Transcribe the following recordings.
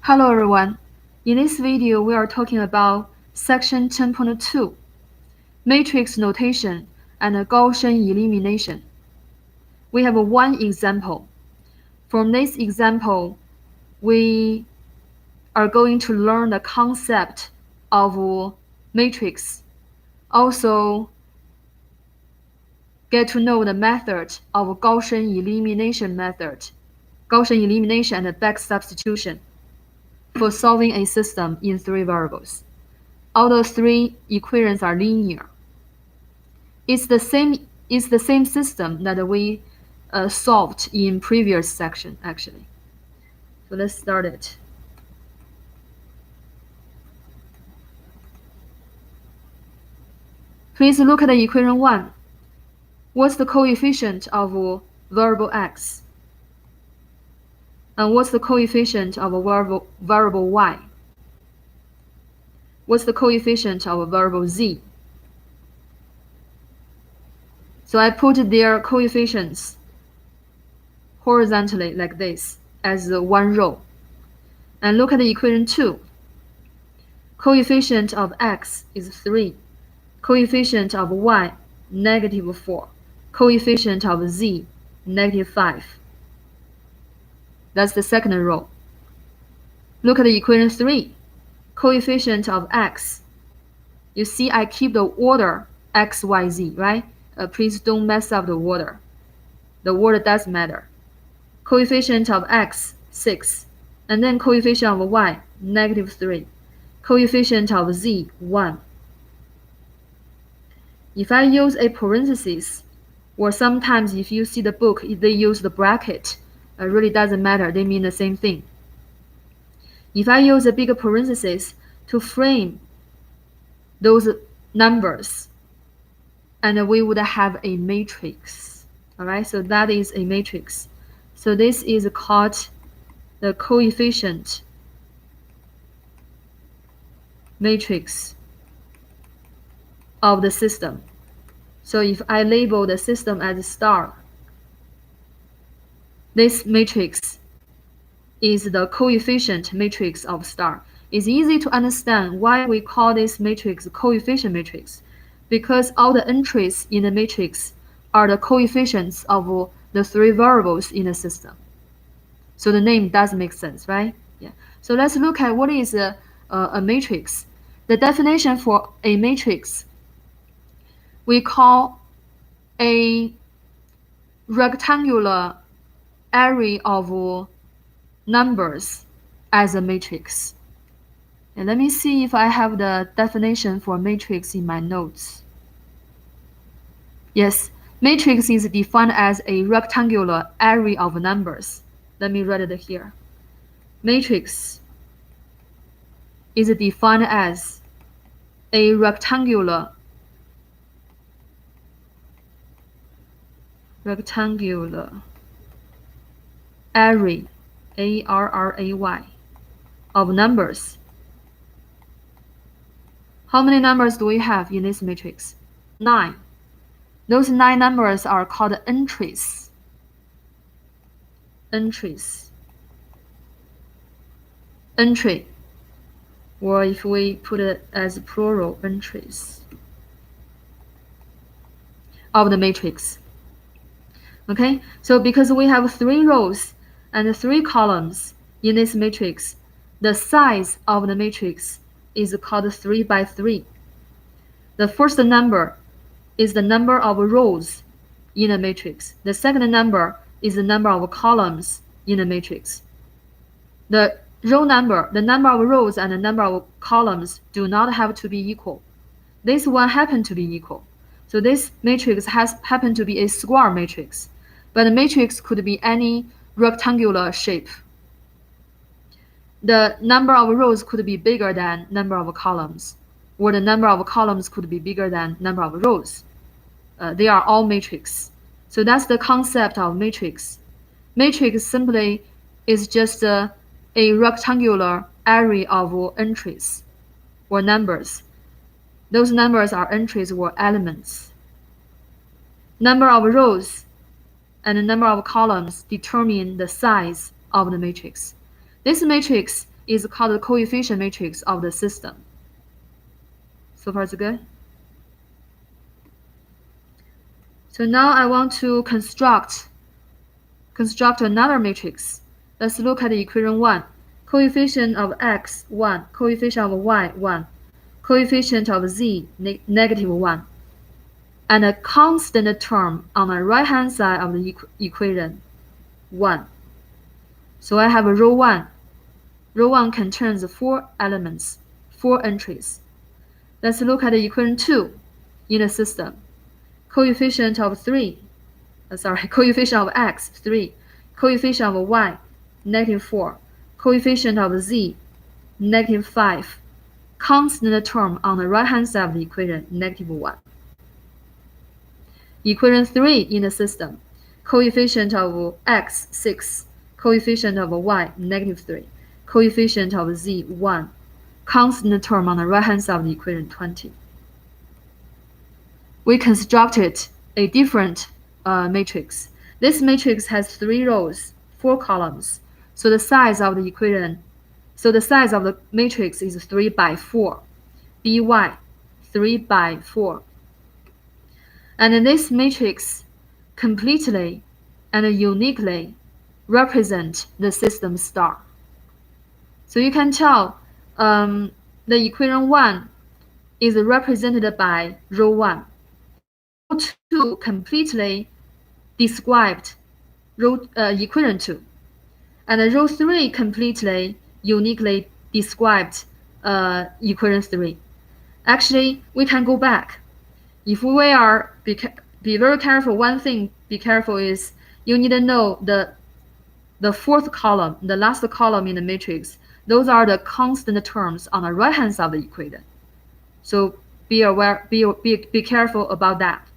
Hello everyone. In this video, we are talking about section 10.2, matrix notation and Gaussian elimination. We have one example. From this example, we are going to learn the concept of matrix. Also, get to know the method of Gaussian elimination method, Gaussian elimination and back substitution for solving a system in 3 variables. All the 3 equations are linear. It's the same system that we solved in previous section actually. So let's start it. Please look at the equation 1. What's the coefficient of variable x? And what's the coefficient of a variable y? What's the coefficient of a variable z? So I put their coefficients horizontally like this as one row. And look at the equation 2. Coefficient of x is 3. Coefficient of y, -4. Coefficient of z, -5. That's the second row. Look at the equation 3. Coefficient of x. You see I keep the order x, y, z, right? Please don't mess up the order. The order does matter. Coefficient of x, 6. And then coefficient of y, -3. Coefficient of z, 1. If I use a parenthesis, or sometimes if you see the book, they use the bracket, it really doesn't matter, they mean the same thing. If I use a bigger parenthesis to frame those numbers, and we would have a matrix. All right, so that is a matrix. So this is called the coefficient matrix of the system. So if I label the system as star, this matrix is the coefficient matrix of star. It's easy to understand why we call this matrix coefficient matrix, because all the entries in the matrix are the coefficients of the 3 variables in the system. So the name does make sense, right? Yeah. So let's look at what is a matrix. The definition for a matrix, we call a rectangular array of numbers as a matrix. And let me see if I have the definition for matrix in my notes. Yes, matrix is defined as a rectangular array of numbers. Let me write it here. Matrix is defined as a rectangular array, A-R-R-A-Y, of numbers. How many numbers do we have in this matrix? 9. Those 9 numbers are called entries. Entry, or if we put it as plural, entries of the matrix. Okay, so because we have 3 rows and 3 columns in this matrix, the size of the matrix is called 3 by 3. The first number is the number of rows in a matrix. The second number is the number of columns in a matrix. The number of rows and the number of columns do not have to be equal. This one happened to be equal. So this matrix has happened to be a square matrix, but the matrix could be any rectangular shape. The number of rows could be bigger than number of columns, or the number of columns could be bigger than number of rows. They are all matrix. So that's the concept of matrix. Matrix simply is just a rectangular array of entries or numbers. Those numbers are entries or elements. Number of rows and the number of columns determine the size of the matrix. This matrix is called the coefficient matrix of the system. So far, so good? So now I want to construct another matrix. Let's look at the equation 1. Coefficient of x, 1. Coefficient of y, 1. Coefficient of z, negative 1. And a constant term on the right-hand side of the equation, 1. So I have a row 1. Row 1 contains 4 elements, 4 entries. Let's look at the equation 2 in the system. Coefficient of coefficient of x, 3. Coefficient of y, negative 4. Coefficient of z, negative 5. Constant term on the right-hand side of the equation, negative 1. Equation 3 in the system. Coefficient of x, 6. Coefficient of y, negative 3. Coefficient of z, 1. Constant term on the right-hand side of the equation, 20. We constructed a different matrix. This matrix has 3 rows, 4 columns. So the size of the equation, so the size of the matrix is 3 by 4. By 3 by 4. And this matrix completely and uniquely represent the system star. So you can tell the equation 1 is represented by row 1. Row 2 completely described equation 2. And row 3 completely uniquely described equation 3. Actually, we can go back. If we are be very careful, one thing be careful is you need to know the fourth column, the last column in the matrix. Those are the constant terms on the right-hand side of the equation. So be aware, be careful about that.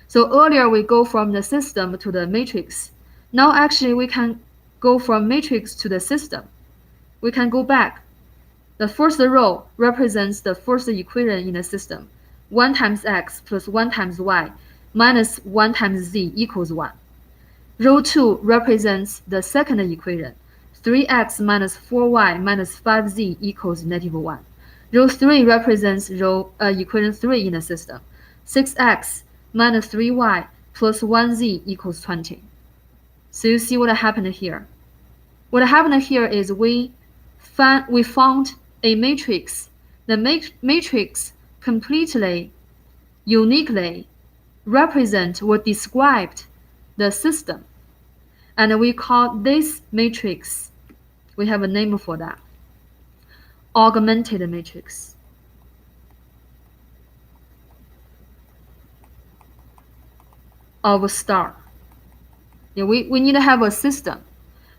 So earlier we go from the system to the matrix. Now actually we can go from matrix to the system. We can go back. The first row represents the first equation in the system. 1 times x plus 1 times y minus 1 times z equals 1. Row 2 represents the second equation. 3x minus 4y minus 5z equals negative 1. Row 3 represents equation 3 in the system. 6x minus 3y plus 1z equals 20. So you see what happened here. What happened here is we found a matrix. The matrix completely, uniquely represent or described the system. And we call this matrix, we have a name for that, augmented matrix. Of a star. Yeah, we need to have a system.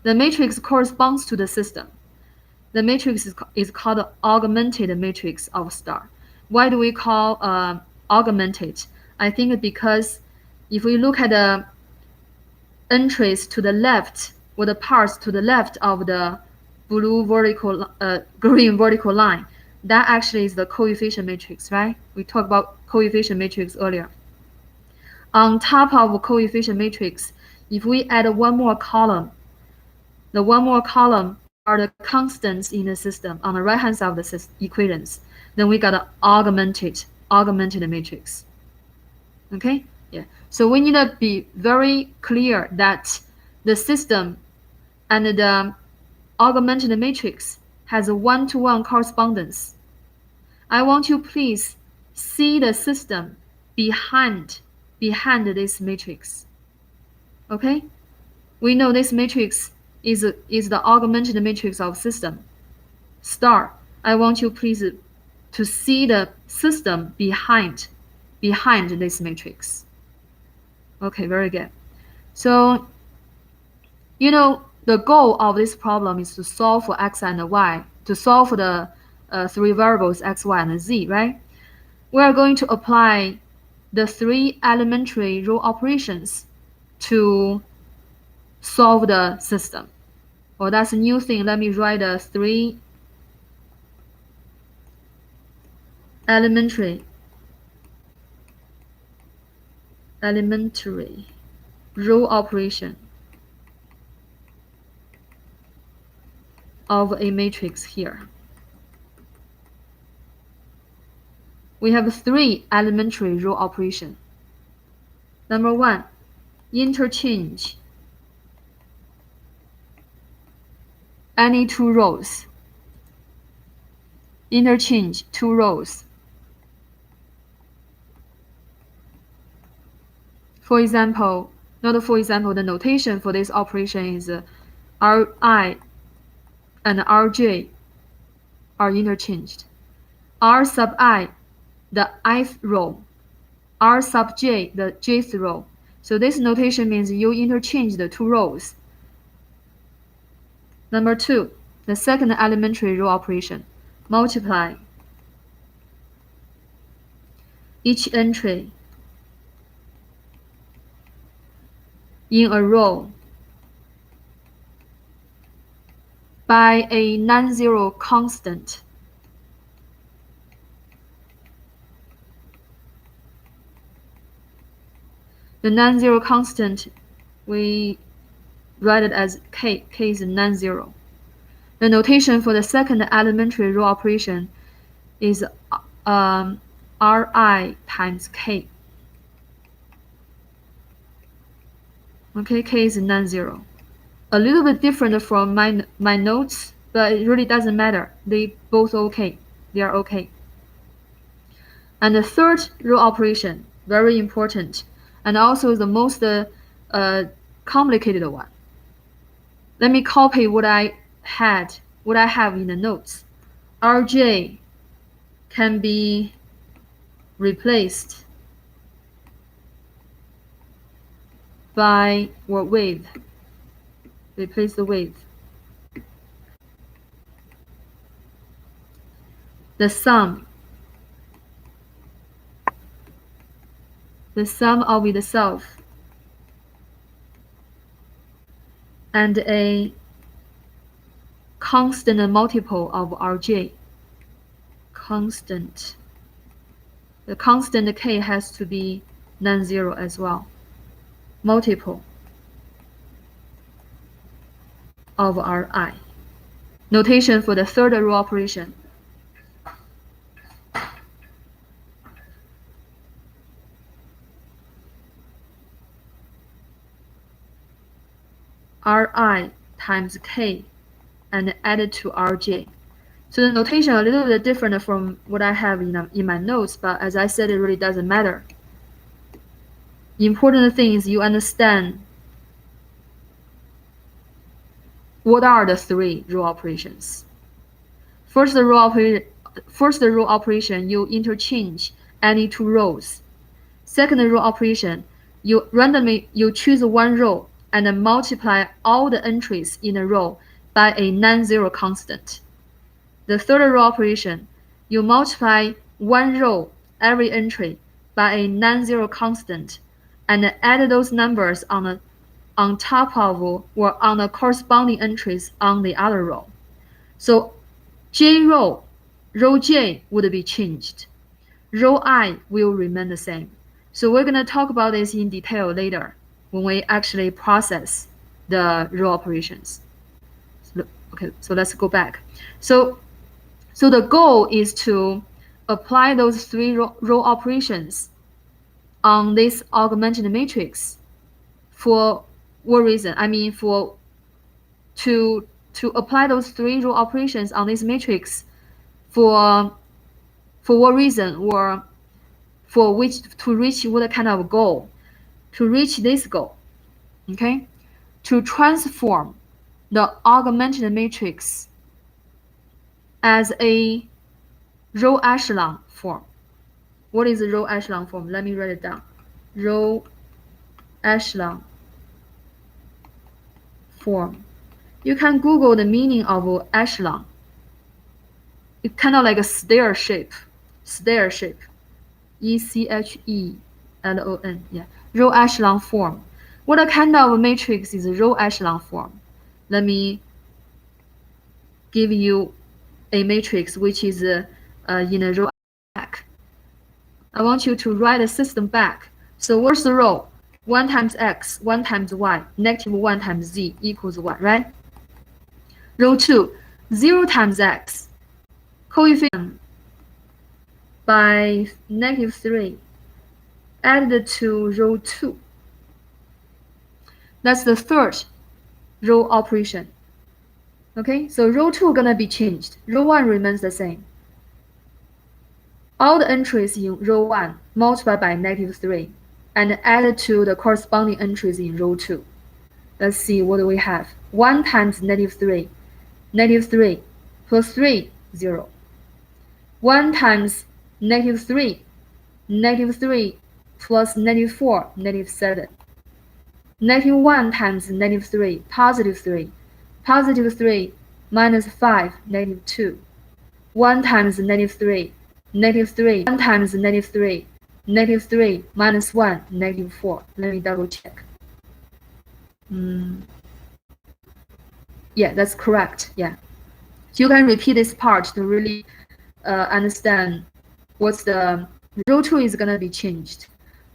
The matrix corresponds to the system. The matrix is called augmented matrix of star. Why do we call augmented? I think because if we look at the entries to the left, or the parts to the left of the green vertical line, that actually is the coefficient matrix, right? We talked about coefficient matrix earlier. On top of coefficient matrix, if we add one more column, the one more column are the constants in the system on the right-hand side of the equations. Then we got an augmented matrix. Okay? Yeah. So we need to be very clear that the system and the augmented matrix has a one-to-one correspondence. I want you please see the system behind this matrix. Okay? We know this matrix is the augmented matrix of system star. I want you please to see the system behind this matrix. Okay, very good. So, you know, the goal of this problem is to solve for x and y, to solve for the 3 variables x, y, and z, right? We are going to apply the 3 elementary row operations to solve the system. Well, that's a new thing. Let me write the 3 elementary row operation of a matrix here. We have 3 elementary row operations. Number 1, interchange any 2 rows. Interchange 2 rows. For example, the notation for this operation is Ri and Rj are interchanged. R sub I, the ith row. R sub j, the jth row. So this notation means you interchange the 2 rows. Number 2, the second elementary row operation, multiply each entry in a row by a non-zero constant. The non-zero constant, we write it as k. K is non-zero. The notation for the second elementary row operation is Ri times k. Okay, k is non-zero. A little bit different from my notes, but it really doesn't matter. They both okay. They are okay. And the third row operation, very important, and also the most complicated one. Let me copy what I have in the notes. Rj can be replaced by with. Replace the with. The sum of itself and a constant multiple of Rj. Constant. The constant k has to be non-zero as well. Multiple of Ri. Notation for the third row operation. Ri times k and added to Rj. So the notation a little bit different from what I have in my notes, but as I said, it really doesn't matter. The important thing is you understand what are the 3 row operations. First row operation, you interchange any 2 rows. Second row operation, you randomly choose 1 row and then multiply all the entries in a row by a non-zero constant. The third row operation, you multiply 1 row every entry by a non-zero constant and add those numbers on top of or on the corresponding entries on the other row. So j row j would be changed. Row I will remain the same. So we're going to talk about this in detail later when we actually process the row operations. Okay, so let's go back. So the goal is to apply those 3 row operations on this augmented matrix. For what reason? I mean, to apply those 3 row operations on this matrix for what reason, or for which, to reach what kind of goal? To reach this goal, okay? To transform the augmented matrix as a row echelon form. What is a row echelon form? Let me write it down. Row echelon form. You can Google the meaning of echelon. It's kind of like a stair shape. Stair shape. E-C-H-E-L-O-N. Yeah. Row echelon form. What kind of matrix is a row echelon form? Let me give you a matrix which is in a row back. I want you to write the system back. So what's the row? 1 times x, 1 times y, -1 times z equals 1, right? Row 2. 0 times x, coefficient by -3 added to row 2. That's the third row operation. Okay, so row 2 gonna be changed. Row 1 remains the same. All the entries in row 1 multiplied by -3 and added to the corresponding entries in row 2. Let's see, what do we have? 1 times -3, -3 plus 3, 0. 1 times -3, -3 plus -4, -7. -1 times -3, +3, +3 minus 5, -2. 1 times -3, -3, 1 times -3, -3 minus 1, -4. Let me double check. Yeah, that's correct. Yeah. You can repeat this part to really understand what's the row 2 is gonna be changed.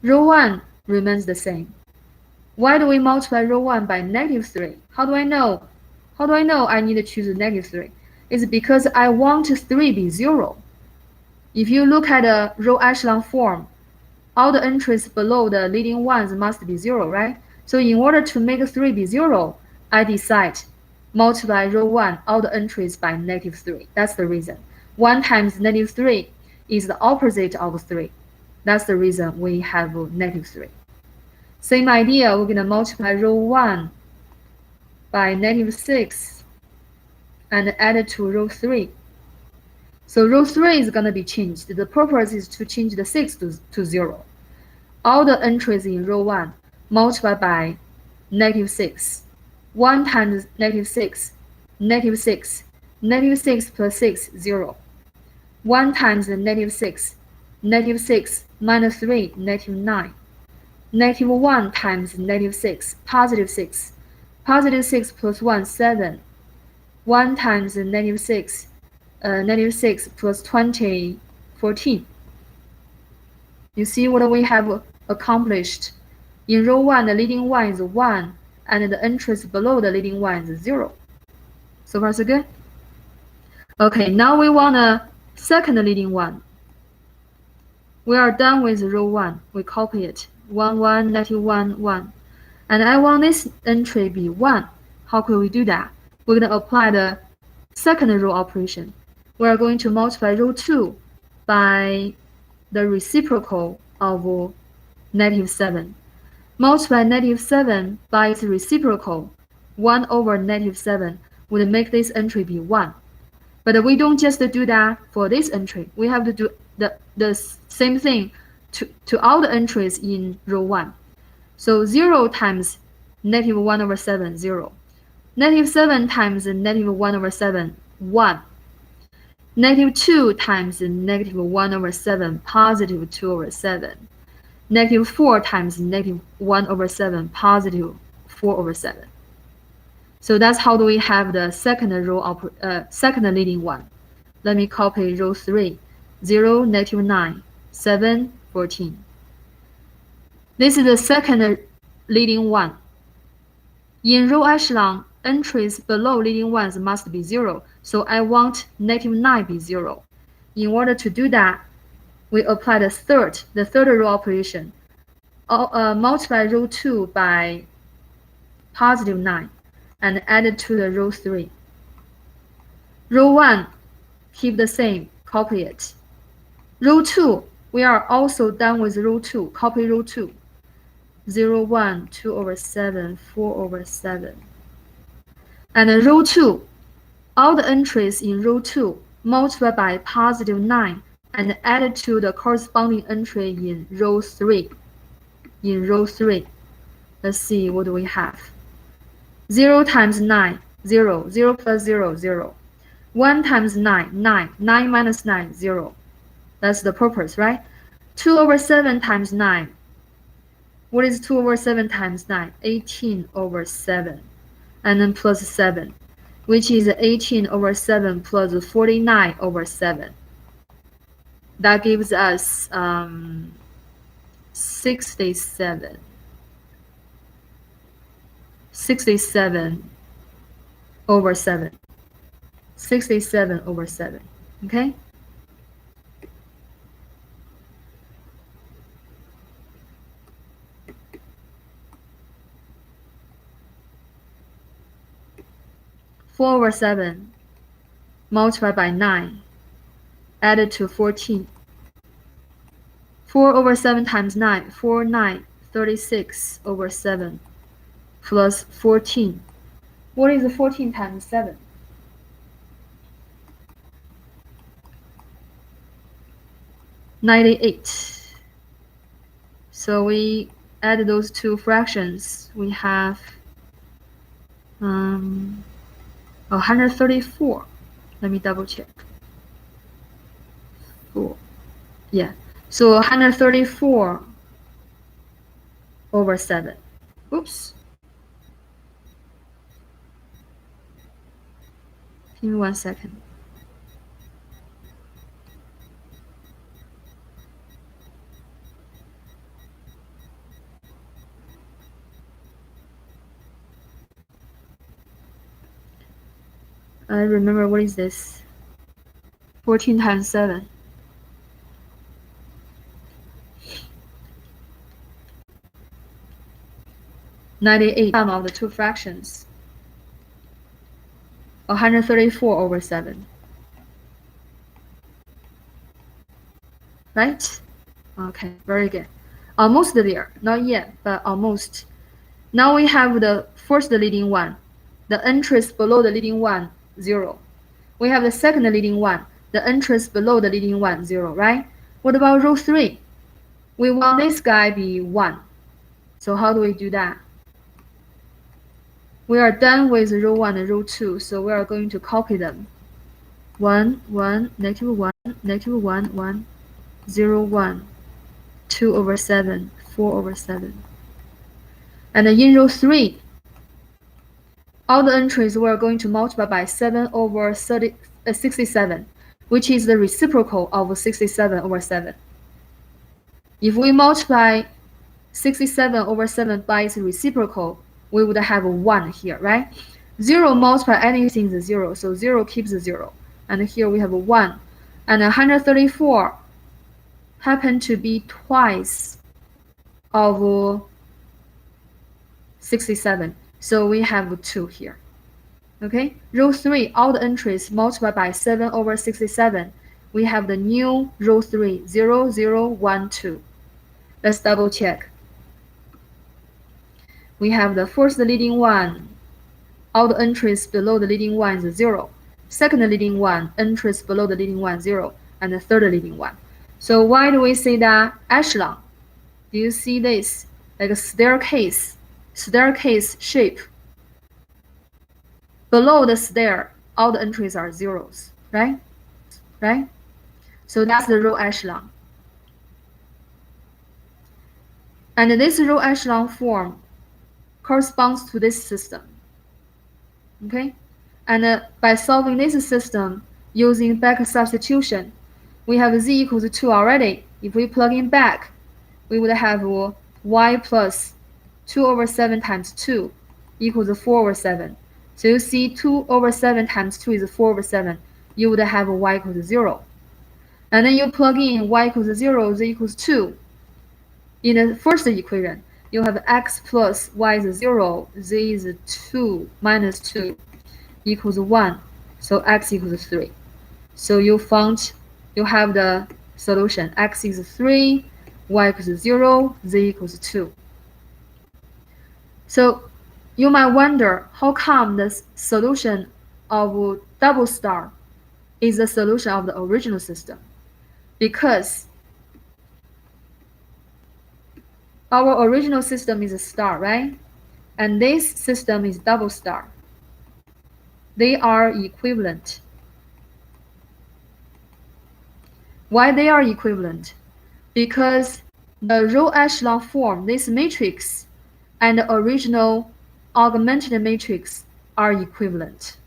Row 1 remains the same. Why do we multiply row 1 by -3? How do I know? How do I know I need to choose -3? It's because I want 3 be 0. If you look at the row echelon form, all the entries below the leading ones must be 0, right? So in order to make 3 be 0, I decide multiply row 1 all the entries by -3. That's the reason. 1 times -3 is the opposite of 3. That's the reason we have -3. Same idea, we're going to multiply row 1 by -6 and add it to row 3. So row 3 is going to be changed. The purpose is to change the 6 to 0. All the entries in row 1 multiply by -6. 1 times -6, -6, -6 plus 6, 0. 1 times -6, -6 minus 3, -9. -1 times -6, +6, +6 plus 1, 7. 1 times -6, -6 plus 20, 14. You see what we have accomplished? In row 1, the leading one is 1, and the entries below the leading one is 0. So far, so good? Okay, now we want a second leading one. We are done with row 1. We copy it. 1, 1, -1, 1. And I want this entry be 1. How could we do that? We're going to apply the second row operation. We are going to multiply row 2 by the reciprocal of -7. Multiply -7 by its reciprocal, 1 over -7, would make this entry be 1. But we don't just do that for this entry. We have to do the same thing to all the entries in row 1. So 0 times -1 over 7, 0. -7 times -1 over 7, 1. -2 times -1 over 7, +2 over 7. -4 times -1 over 7, +4 over 7. So that's how do we have the second row second leading one. Let me copy row 3, 0, -9, 7, 14. This is the second leading one. In row echelon, entries below leading ones must be 0, so I want -9 be 0. In order to do that, we apply the third row operation. Multiply row 2 by +9 and add it to the row 3. Row 1, keep the same, copy it. Row 2, we are also done with row 2, copy row 2. 0, 1, 2 over 7, 4 over 7. And then row 2, all the entries in row 2 multiply by +9 and add to the corresponding entry in row 3. In row 3, let's see, what do we have? 0 times 9, 0, 0 plus 0, 0. 1 times 9, 9, 9 minus 9, 0. That's the purpose, right? 2 over 7 times 9. What is 2 over 7 times 9? 18 over 7. And then plus 7, which is 18 over 7 plus 49 over 7. That gives us 67. 67 over 7. 67/7. Okay? Four over 7 multiplied by 9 added to 14. 4 over 7 times 9, 4, 9, 36/7 plus 14. What is 14 times 7? 98. So we add those two fractions. We have 134. Let me double check. 4. Yeah. So 134/7. Oops. Give me 1 second. I remember what is this? 14 times 7. 98 sum of the two fractions. 134/7. Right? Okay, very good. Almost there. Not yet, but almost. Now we have the first leading one. The entries below the leading one, 0. We have the second leading one. The entries below the leading one, 0, right? What about row 3? We want this guy be 1. So how do we do that? We are done with row 1 and row 2, so we are going to copy them. 1, 1, -1, -1, 1, 0, 1, 2/7, 4/7. And in row 3, all the entries we are going to multiply by 7/67, which is the reciprocal of 67/7. If we multiply 67/7 by its reciprocal, we would have 1 here, right? 0 multiply anything is 0, so 0 keeps 0. And here we have 1. And 134 happen to be twice of 67. So we have 2 here. Okay, row 3, all the entries multiplied by 7/67. We have the new row 3, 0, 0, 1, 2. Let's double check. We have the first leading one, all the entries below the leading one is 0. Second leading one, entries below the leading one, 0. And the third leading one. So why do we say that echelon? Do you see this? Like a staircase shape. Below the stair, all the entries are 0s, right? Right? So that's the row echelon. And this row echelon form corresponds to this system. Okay? And by solving this system using back substitution, we have z equals 2 already. If we plug in back, we would have y plus 2/7 times 2 equals 4/7. So you see 2/7 times 2 is 4/7. You would have y equals 0. And then you plug in y equals 0, z equals 2. In the first equation, you have x plus y is 0, z is 2 minus 2 equals 1. So x equals 3. So you have the solution. X is 3, y equals 0, z equals 2. So you might wonder, how come the solution of double star is the solution of the original system? Because our original system is a star, right? And this system is double star. They are equivalent. Why they are equivalent? Because the row echelon form, this matrix, and the original augmented matrix are equivalent.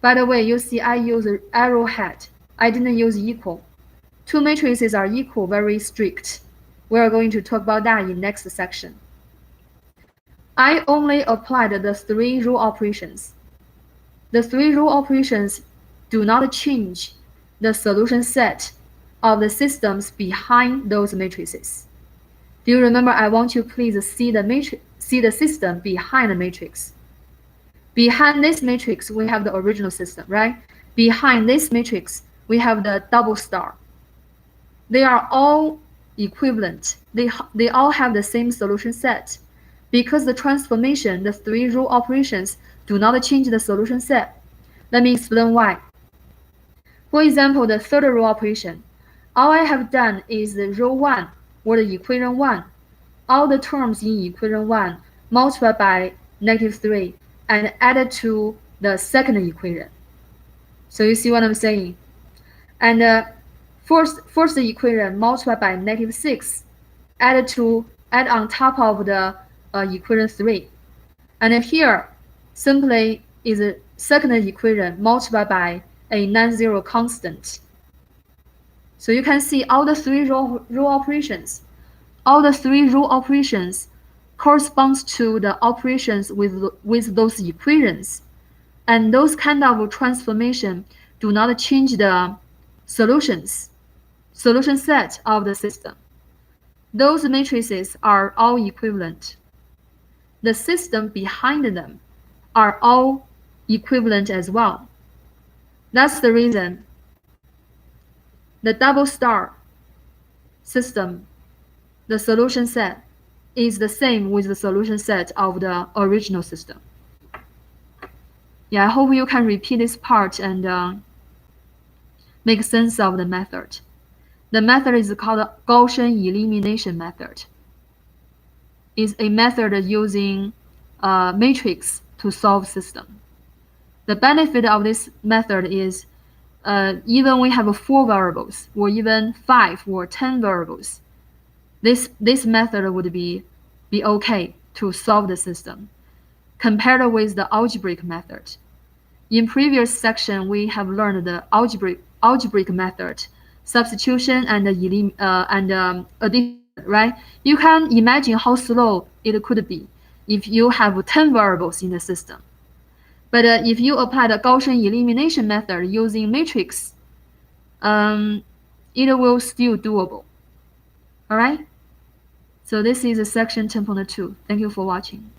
By the way, you see I use an arrowhead. I didn't use equal. Two matrices are equal, very strict. We are going to talk about that in next section. I only applied the 3 row operations. The three rule operations do not change the solution set of the systems behind those matrices. Do you remember? I want you please see the system behind the matrix. Behind this matrix, we have the original system, right? Behind this matrix, we have the double star. They are all equivalent. They all have the same solution set. Because the transformation, the three rule operations, do not change the solution set. Let me explain why. For example, the third row operation. All I have done is the row 1 or the equation 1. All the terms in equation 1 multiplied by -3 and added to the second equation. So you see what I'm saying? And first equation multiplied by -6 add on top of the equation 3. And here simply is a second equation multiplied by a non-zero constant. So you can see all the three row operations. All the three rule operations corresponds to the operations with those equations. And those kind of transformation do not change the solution set of the system. Those matrices are all equivalent. The system behind them are all equivalent as well. That's the reason the double star system, the solution set, is the same with the solution set of the original system. Yeah, I hope you can repeat this part and make sense of the method. The method is called the Gaussian elimination method. It's a method using a matrix to solve system. The benefit of this method is even we have 4 variables or even 5 or 10 variables, this method would be okay to solve the system compared with the algebraic method. In previous section, we have learned the algebraic method, substitution and addition, right? You can imagine how slow it could be if you have 10 variables in the system. But if you apply the Gaussian elimination method using matrix, it will still doable. All right? So this is section 10.2. Thank you for watching.